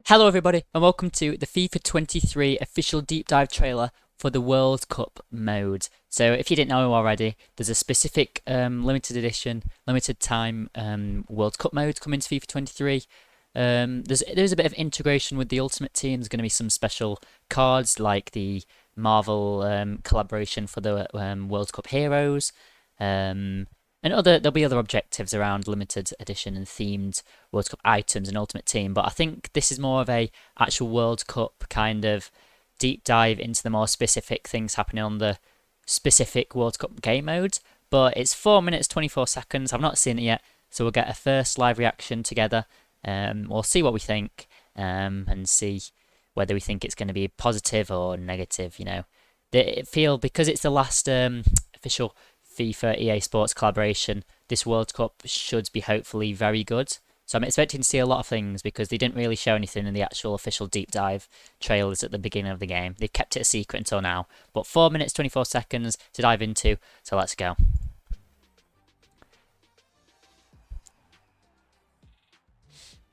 Hello everybody and welcome to the FIFA 23 official deep dive trailer for the World Cup mode. So if you didn't know already, there's a specific limited edition, limited time World Cup mode coming to FIFA 23. There's a bit of integration with the Ultimate Team. There's going to be some special cards like the Marvel collaboration for the World Cup heroes. And there'll be other objectives around limited edition and themed World Cup items and Ultimate Team, but I think this is more of a actual World Cup kind of deep dive into the more specific things happening on the specific World Cup game mode. But it's 4 minutes 24 seconds. I've not seen it yet, so we'll get a first live reaction together. We'll see what we think and see whether we think it's going to be positive or negative. You know, because it's the last official FIFA EA Sports collaboration, this World Cup should be hopefully very good. So I'm expecting to see a lot of things because they didn't really show anything in the actual official deep dive trailers at the beginning of the game. They've kept it a secret until now. But 4 minutes 24 seconds to dive into, so let's go.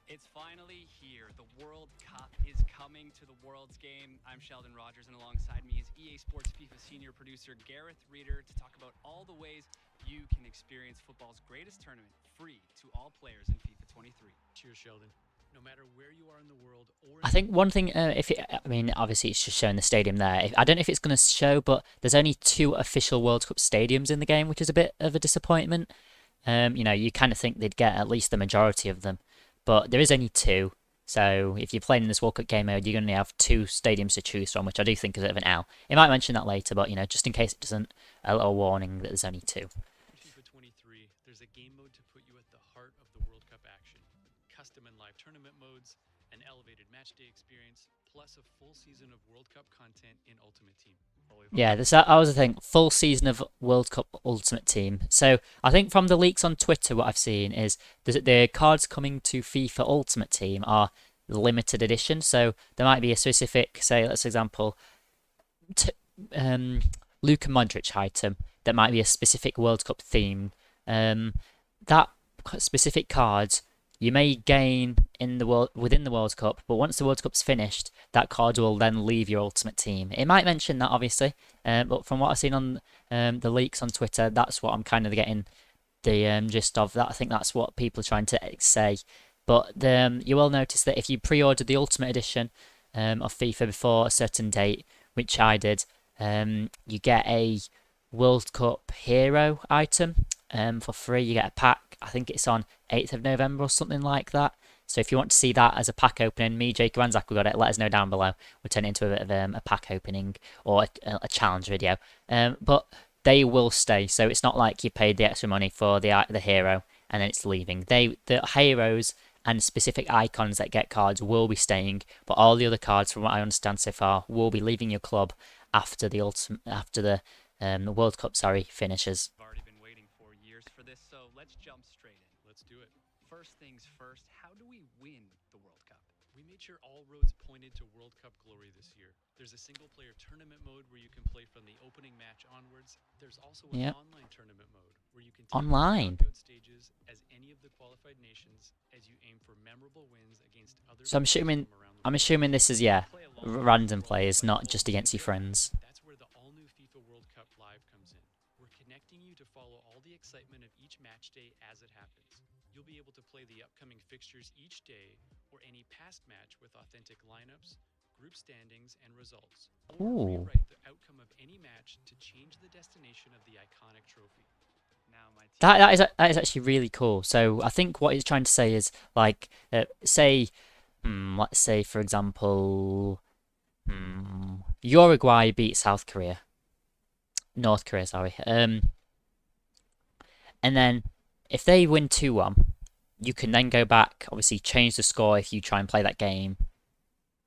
It's finally here. The World Cup is coming to the World's Game. I'm Sheldon Rogers, and alongside me is EA Sports FIFA senior producer Gareth Reeder to talk about all the ways you can experience football's greatest tournament free to all players in FIFA 23. Cheers, Sheldon. No matter where you are in the world, I think one thing, obviously it's just showing the stadium there. I don't know if it's going to show, but there's only 2 official World Cup stadiums in the game, which is a bit of a disappointment. You kind of think they'd get at least the majority of them, but there is only 2. So if you're playing in this World Cup game mode, you're going to have 2 stadiums to choose from, which I do think is a bit of an L. It might mention that later, but just in case it doesn't, a little warning that there's only 2. in FIFA 23, there's a game mode to put you at the heart of the World Cup action. Custom and live tournament modes, an elevated matchday experience, plus a full season of World Cup content in Ultimate Team. Yeah, that was the thing. Full season of World Cup Ultimate Team. So I think from the leaks on Twitter, what I've seen is the cards coming to FIFA Ultimate Team are limited edition. So there might be a specific, say, let's example, Luka Modric item that might be a specific World Cup theme. That specific card you may gain within the World Cup, but once the World Cup's finished, that card will then leave your Ultimate Team. It might mention that, obviously, but from what I've seen on the leaks on Twitter, that's what I'm kind of getting the gist of. That I think that's what people are trying to say. But you will notice that if you pre-ordered the Ultimate Edition of FIFA before a certain date, which I did, you get a World Cup hero item for free. You get a pack. I think it's on 8th of November or something like that. So if you want to see that as a pack opening, me, Jake, and Zach, we got it. Let us know down below. We'll turn it into a bit of a pack opening or a challenge video. But they will stay. So it's not like you paid the extra money for the hero and then it's leaving. The heroes and specific icons that get cards will be staying, but all the other cards, from what I understand so far, will be leaving your club after the World Cup finishes. I've already been waiting for years for this, so let's jump straight in. Let's do it. First things first, how do we win the World Cup? We made sure all roads pointed to World Cup glory this year. There's a single-player tournament mode where you can play from the opening match onwards. There's also an online tournament mode where you can take Online knockout stages as any of the qualified nations as you aim for memorable wins against other. So I'm assuming this is random players, not just against your friends. That's where the all-new FIFA World Cup Live comes in. We're connecting you to follow all the excitement of each match day as it happens. You'll be able to play the upcoming fixtures each day or any past match with authentic lineups, group standings, and results. Or rewrite the outcome of any match to change the destination of the iconic trophy. Now my team That is actually really cool. So I think what he's trying to say is like, let's say for example, Uruguay beat North Korea, sorry. And then if they win 2-1, you can then go back, obviously change the score if you try and play that game.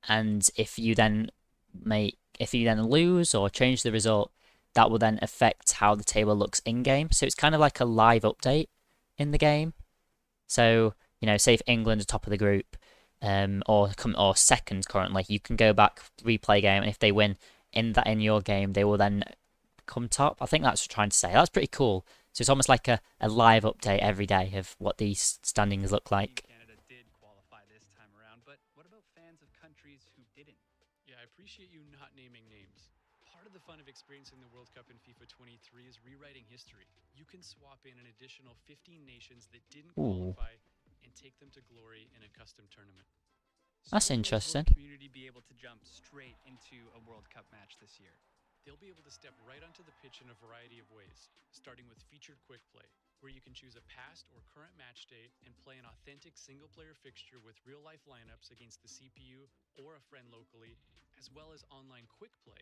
And if you then lose or change the result, that will then affect how the table looks in game. So it's kind of like a live update in the game. So, say if England are top of the group, or second currently, you can go back, replay game, and if they win in your game, they will then come top. I think that's what I'm trying to say. That's pretty cool. So it's almost like a live update every day of what these standings look like. Canada did qualify this time around, but what about fans thousands of countries who didn't. Yeah, I appreciate you not naming names. Part of the fun of experiencing the World Cup in FIFA 23 is rewriting history. You can swap in an additional 15 nations that didn't Ooh, qualify and take them to glory in a custom tournament. that's So will interesting. the community be able to jump straight into a World Cup match this year? They'll be able to step right onto the pitch in a variety of ways, starting with featured quick play, where you can choose a past or current match day and play an authentic single-player fixture with real-life lineups against the CPU or a friend locally, as well as online quick play,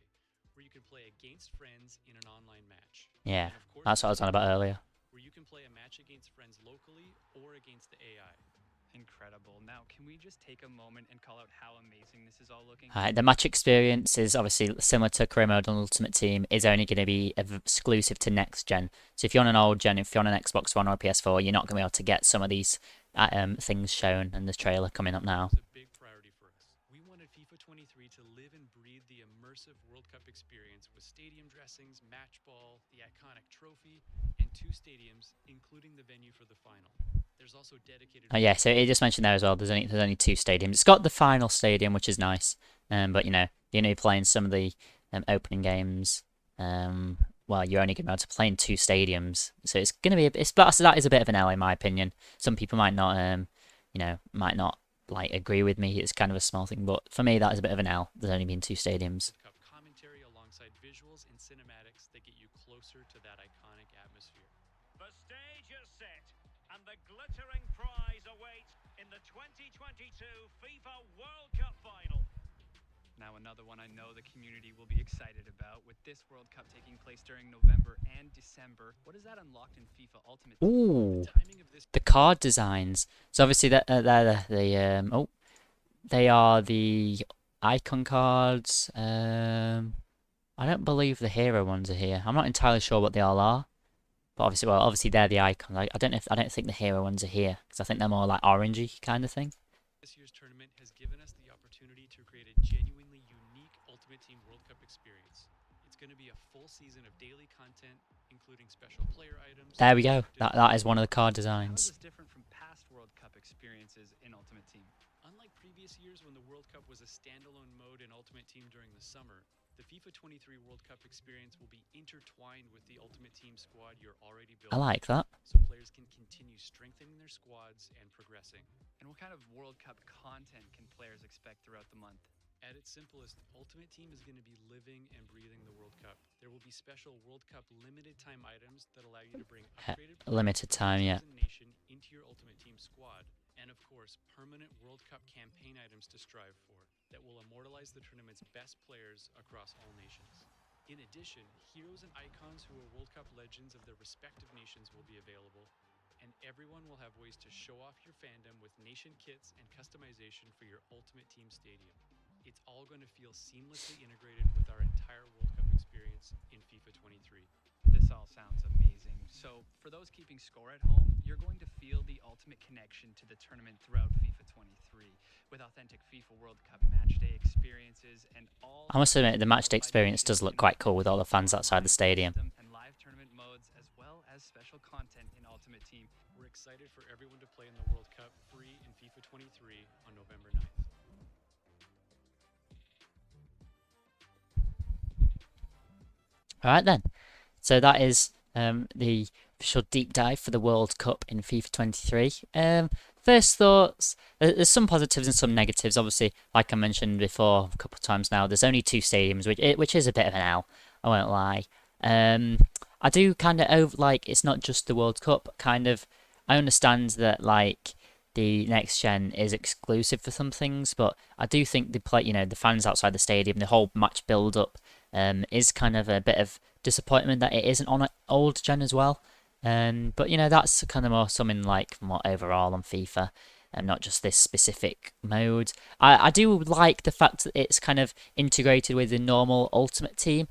where you can play against friends in an online match. Yeah, And of course, that's what I was there's on about co-op, earlier. where you can play a match against friends locally or against the AI. Incredible. Now, can we just take a moment and call out how amazing this is all looking? The match experience is obviously similar to Career Mode on Ultimate Team, is only going to be exclusive to next gen. So if you're on an old gen, if you're on an Xbox One or a PS4, you're not going to be able to get some of these things shown in the trailer coming up now. It's a big priority for us. We wanted FIFA 23 to live and breathe the immersive World Cup experience with stadium dressings, match ball, the iconic trophy, and 2 stadiums, including the venue for the final. There's also dedicated. Oh yeah, so it just mentioned there as well. There's only 2 stadiums. It's got the final stadium, which is nice. But you're only playing some of the opening games. Well, you're only going to be able to play in 2 stadiums, so it's going to be that is a bit of an L in my opinion. Some people might not might not like agree with me. It's kind of a small thing, but for me that is a bit of an L. There's only been 2 stadiums. World Cup commentary alongside visuals and cinematics that get you closer to that iconic atmosphere. The stage is set, and the glittering prize awaits in the 2022 FIFA World Cup final. Now, another one I know the community will be excited about, with this World Cup taking place during November and December. What is that unlocked in FIFA Ultimate Team? Ooh, The timing of this the card designs. So obviously they are the icon cards. I don't believe the hero ones are here. I'm not entirely sure what they all are, but obviously they're the icons. I don't think the hero ones are here because I think they're more like orangey kind of thing. This year's tournament has given us the opportunity to create a genuinely unique Ultimate Team World Cup experience. It's going to be a full season of daily content, including special player items. There we go. That is one of the card How is designs. this different from past World Cup experiences in Ultimate Team? Unlike previous years when the World Cup was a standalone mode in Ultimate Team during the summer, the FIFA 23 World Cup experience will be intertwined with the Ultimate Team squad you're already building. I like that. So players can continue strengthening their squads and progressing. And what kind of World Cup content can players expect throughout the month? At its simplest, Ultimate Team is going to be living and breathing the World Cup. There will be special World Cup limited time items that allow you to bring upgraded Limited time, yeah. nation into your Ultimate Team squad. And of course, permanent World Cup campaign items to strive for that will immortalize the tournament's best players across all nations. In addition, heroes and icons who are World Cup legends of their respective nations will be available, and everyone will have ways to show off your fandom with nation kits and customization for your Ultimate Team stadium. It's all going to feel seamlessly integrated with our entire World Cup experience in FIFA 23. This all sounds amazing. So, for those keeping score at home, you're going to feel the ultimate connection to the tournament throughout FIFA 23, with authentic FIFA World Cup matchday experiences and all. I must admit, the matchday experience does look quite cool with all the fans outside the stadium. And live tournament modes, as well as special content in Ultimate Team. We're excited for everyone to play in the World Cup free in FIFA 23 on November 9th. All right then. So that is the official deep dive for the World Cup in FIFA 23. First thoughts, there's some positives and some negatives. Obviously, like I mentioned before a couple of times now, there's only 2 stadiums, which is a bit of an L, I won't lie. I do kind of it's not just the World Cup, kind of. I understand that like the next gen is exclusive for some things, but I do think the fans outside the stadium, the whole match build up, is kind of a bit of disappointment that it isn't on an old gen as well. But that's kind of more something like more overall on FIFA, and not just this specific mode. I do like the fact that it's kind of integrated with the normal Ultimate Team.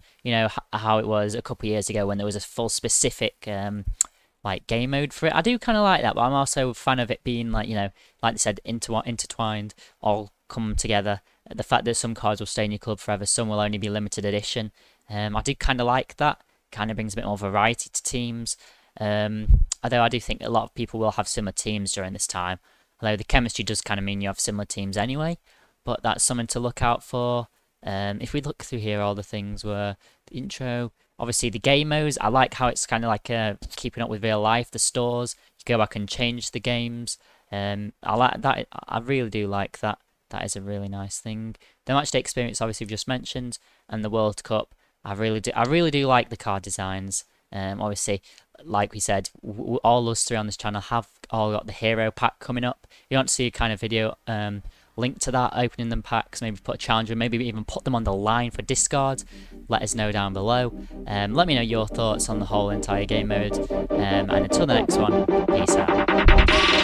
How it was a couple of years ago when there was a full specific like game mode for it. I do kind of like that, but I'm also a fan of it being like they said, intertwined, all come together. The fact that some cards will stay in your club forever, some will only be limited edition. I do kind of like that. Kind of brings a bit more variety to teams. Although I do think a lot of people will have similar teams during this time. Although the chemistry does kind of mean you have similar teams anyway. but that's something to look out for. If we look through here, all the things were the intro. Obviously, the game modes. I like how it's kind of like keeping up with real life. The stores, you go back and change the games. I like that. I really do like that. That is a really nice thing. The matchday experience, obviously, we've just mentioned, and the World Cup. I really do like the card designs. Obviously, like we said, all us three on this channel have all got the hero pack coming up. If you want to see a kind of video link to that, opening them packs, maybe put a challenge, or maybe even put them on the line for discard, let us know down below. Let me know your thoughts on the whole entire game mode. And until the next one, peace out.